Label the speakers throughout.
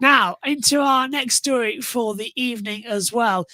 Speaker 1: Now, into our next story for the evening as well.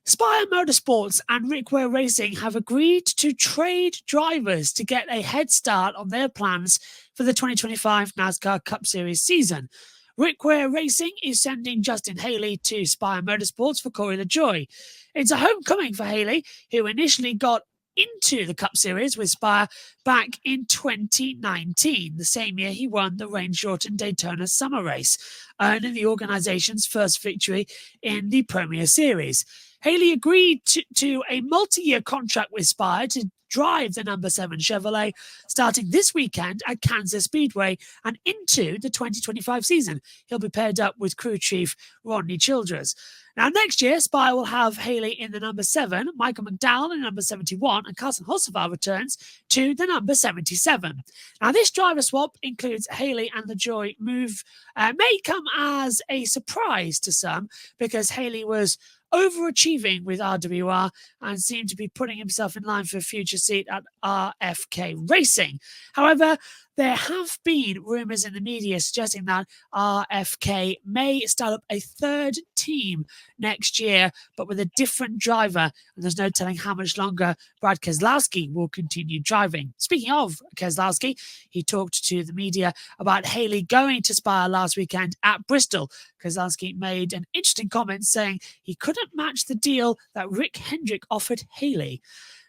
Speaker 1: Spire Motorsports and Rick Ware Racing have agreed to trade drivers to get a head start on their plans for the 2025 NASCAR Cup Series season. Rick Ware Racing is sending Justin Haley to Spire Motorsports for Corey LaJoie. It's a homecoming for Haley, who initially got into the Cup Series with Spire back in 2019, the same year he won the rain-shortened Daytona Summer Race, earning the organization's first victory in the Premier Series. Haley agreed to a multi-year contract with Spire to drive the number 7 Chevrolet starting this weekend at Kansas Speedway and into the 2025 season. He'll be paired up with crew chief Rodney Childress. Now, next year, Spire will have Haley in the number 7, Michael McDowell in number 71, and Carson Hocevar returns to the number 77. Now, this driver swap includes Haley and LaJoie move may come as a surprise to some because Haley was overachieving with RWR and seemed to be putting himself in line for a future seat at RFK Racing. However, there have been rumours in the media suggesting that RFK may start up a third team next year, but with a different driver, and there's no telling how much longer Brad Keselowski will continue driving. Speaking of Keselowski, he talked to the media about Haley going to Spire last weekend at Bristol. Keselowski made an interesting comment saying he couldn't match the deal that Rick Hendrick offered Haley.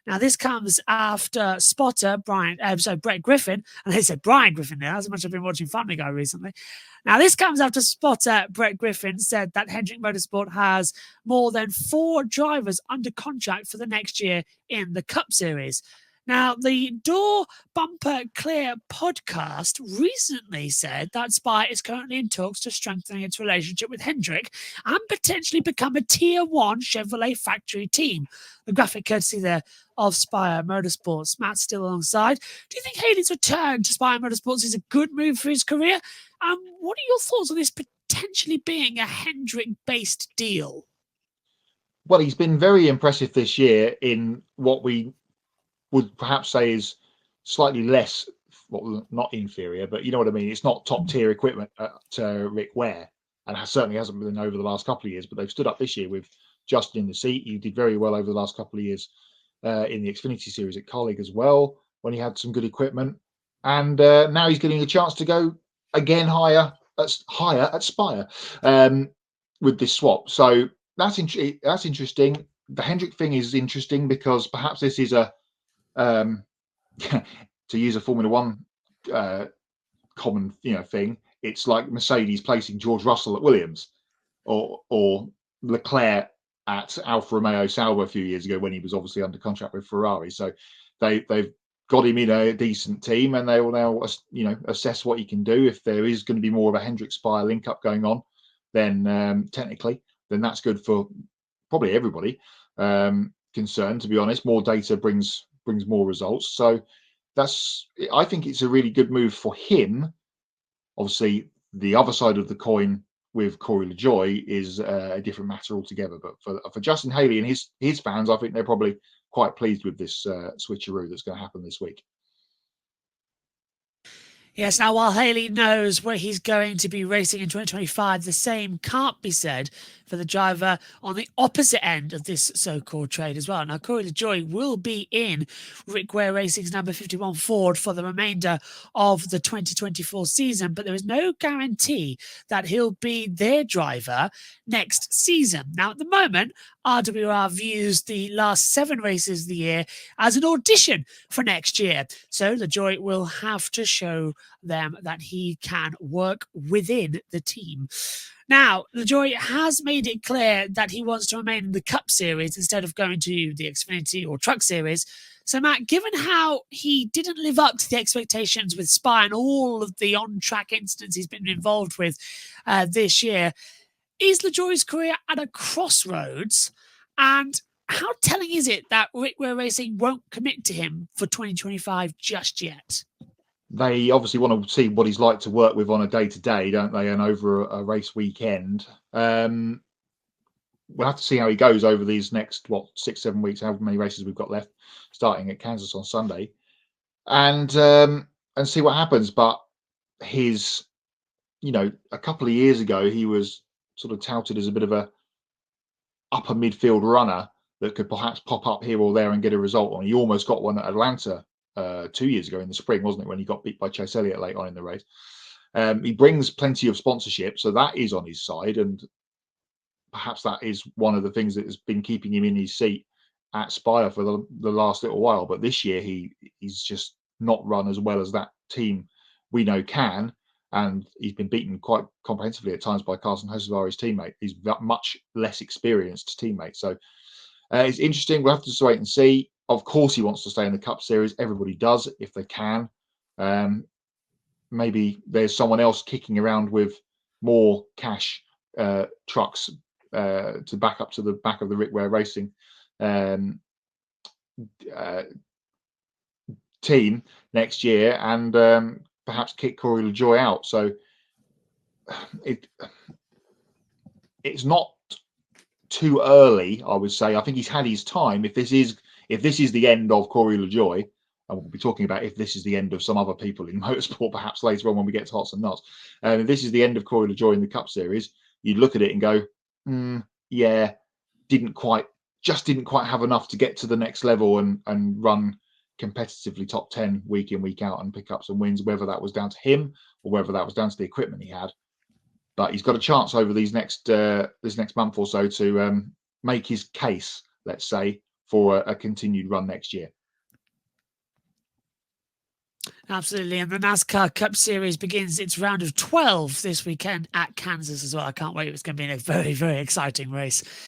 Speaker 1: Now, this comes after spotter Brett Griffin, and they said Brian Griffin there, as much as I've been watching Family Guy recently. Now, this comes after spotter Brett Griffin said that Hendrick Motorsport has more than 4 drivers under contract for the next year in the Cup Series. Now, the Door Bumper Clear podcast recently said that Spire is currently in talks to strengthen its relationship with Hendrick and potentially become a Tier 1 Chevrolet factory team. The graphic courtesy there of Spire Motorsports. Matt's still alongside. Do you think Haley's return to Spire Motorsports is a good move for his career? What are your thoughts on this potentially being a Hendrick-based deal?
Speaker 2: Well, he's been very impressive this year in what we would perhaps say is slightly less, well, not inferior, but you know what I mean. It's not top tier equipment at Rick Ware, and certainly hasn't been over the last couple of years. But they've stood up this year with Justin in the seat. He did very well over the last couple of years in the Xfinity Series at Colleague as well, when he had some good equipment. And now he's getting a chance to go again higher at Spire with this swap. So that's interesting. The Hendrick thing is interesting because perhaps this is a to use a Formula One common thing. It's like Mercedes placing George Russell at Williams, or Leclerc at Alfa Romeo Sauber a few years ago when he was obviously under contract with Ferrari. So they've got him in a decent team, and they will now assess what he can do. If there is going to be more of a Hendrick Spire link up going on, then technically, then that's good for probably everybody concerned. To be honest, more data brings more results. So I think it's a really good move for him. Obviously, the other side of the coin with Corey LaJoie is a different matter altogether. But for Justin Haley and his fans, I think they're probably quite pleased with this switcheroo that's going to happen this week.
Speaker 1: Yes, now while Haley knows where he's going to be racing in 2025, the same can't be said for the driver on the opposite end of this so-called trade as well. Now, Corey LaJoie will be in Rick Ware Racing's number 51 Ford for the remainder of the 2024 season, but there is no guarantee that he'll be their driver next season. Now, at the moment, RWR views the last 7 races of the year as an audition for next year. So LaJoie will have to show them that he can work within the team. Now, LaJoie has made it clear that he wants to remain in the Cup Series instead of going to the Xfinity or Truck Series. So, Matt, given how he didn't live up to the expectations with Spire and all of the on-track incidents he's been involved with this year, is LaJoie's career at a crossroads? And how telling is it that Rick Ware Racing won't commit to him for 2025 just yet?
Speaker 2: They obviously want to see what he's like to work with on a day-to-day, don't they? And over a race weekend. We'll have to see how he goes over these next, 6-7 weeks, however many races we've got left, starting at Kansas on Sunday. And see what happens. But his a couple of years ago, he was sort of touted as a bit of a upper midfield runner that could perhaps pop up here or there and get a result on. He almost got one at Atlanta 2 years ago in the spring, wasn't it, when he got beat by Chase Elliott late on in the race. He brings plenty of sponsorship, so that is on his side, and perhaps that is one of the things that has been keeping him in his seat at Spire for the last little while. But this year, he's just not run as well as that team we know can, and he's been beaten quite comprehensively at times by Carson Hocevar's teammate. He's a much less experienced teammate. So it's interesting. We'll have to just wait and see. Of course, he wants to stay in the Cup Series. Everybody does if they can. Maybe there's someone else kicking around with more cash trucks to back up to the back of the Rick Ware Racing team next year, and perhaps kick Corey LaJoie out. So it's not too early, I would say. I think he's had his time. If this is the end of Corey LaJoie, and we'll be talking about if this is the end of some other people in motorsport perhaps later on when we get to Hots and Nuts. If this is the end of Corey LaJoie in the Cup Series, you'd look at it and go, yeah, didn't quite have enough to get to the next level and run competitively top 10 week in, week out and pick up some wins, whether that was down to him or whether that was down to the equipment he had. But he's got a chance over these next month or so to make his case, let's say, for a continued run next year.
Speaker 1: Absolutely. And the NASCAR Cup Series begins its round of 12 this weekend at Kansas as well. I can't wait. It's going to be a very, very exciting race.